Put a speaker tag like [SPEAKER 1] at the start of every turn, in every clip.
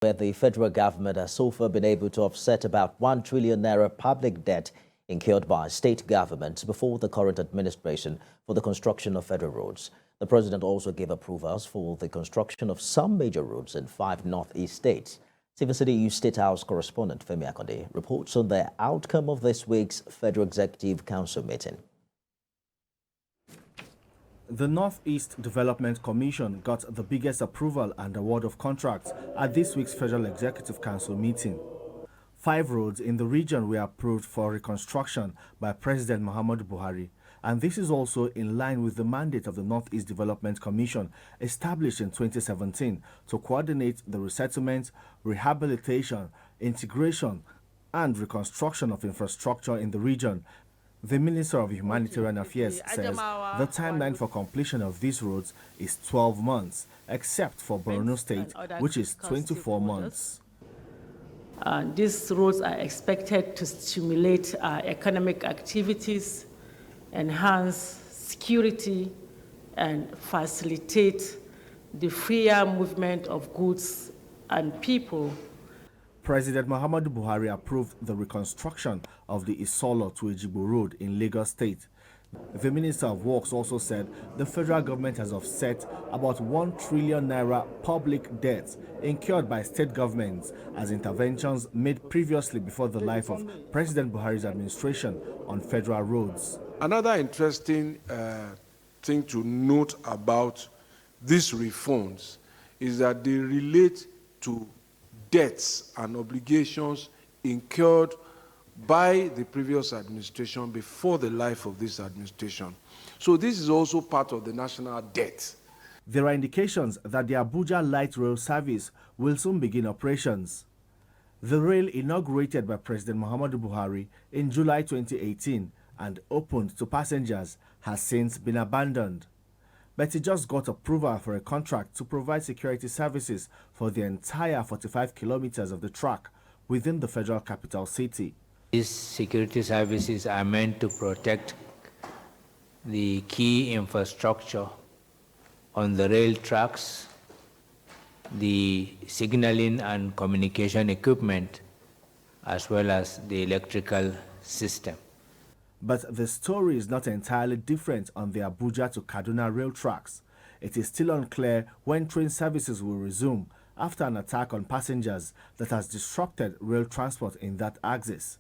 [SPEAKER 1] Where the federal government has so far been able to offset about 1 trillion naira public debt incurred by state governments before the current administration for the construction of federal roads. The president also gave approvals for the construction of some major roads in 5 northeast states. TV City State House correspondent Femi Akonde reports on the outcome of this week's Federal Executive Council meeting.
[SPEAKER 2] The Northeast Development Commission got the biggest approval and award of contracts at this week's Federal Executive Council meeting. 5 roads in the region were approved for reconstruction by President Muhammadu Buhari, and this is also in line with the mandate of the Northeast Development Commission established in 2017 to coordinate the resettlement, rehabilitation, integration, and reconstruction of infrastructure in the region. The Minister of Humanitarian Affairs says the timeline for completion of these roads is 12 months, except for Borno State, which is 24 months.
[SPEAKER 3] These roads are expected to stimulate economic activities, enhance security, and facilitate the freer movement of goods and people.
[SPEAKER 2] President Muhammadu Buhari approved the reconstruction of the Isolo-Ejigbo road in Lagos State. The Minister of Works also said the federal government has offset about 1 trillion naira public debt incurred by state governments as interventions made previously before the life of President Buhari's administration on federal roads.
[SPEAKER 4] Another interesting thing to note about these reforms is that they relate to debts and obligations incurred by the previous administration before the life of this administration. So this is also part of the national debt.
[SPEAKER 2] There are indications that the Abuja Light Rail Service will soon begin operations. The rail, inaugurated by President Muhammadu Buhari in July 2018 and opened to passengers, has since been abandoned. But it just got approval for a contract to provide security services for the entire 45 kilometers of the track within the federal capital city.
[SPEAKER 5] These security services are meant to protect the key infrastructure on the rail tracks, the signaling and communication equipment, as well as the electrical system.
[SPEAKER 2] But the story is not entirely different on the Abuja to Kaduna rail tracks. It is still unclear when train services will resume after an attack on passengers that has disrupted rail transport in that axis.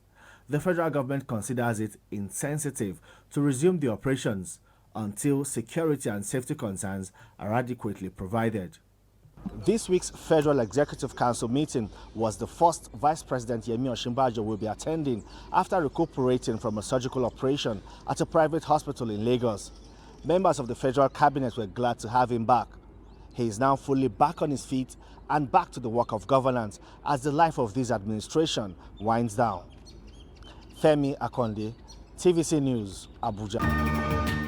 [SPEAKER 2] The federal government considers it insensitive to resume the operations until security and safety concerns are adequately provided. This week's Federal Executive Council meeting was the first Vice President Yemi Osinbajo will be attending after recuperating from a surgical operation at a private hospital in Lagos. Members of the federal cabinet were glad to have him back. He is now fully back on his feet and back to the work of governance as the life of this administration winds down. Femi Akonde, TVC News, Abuja.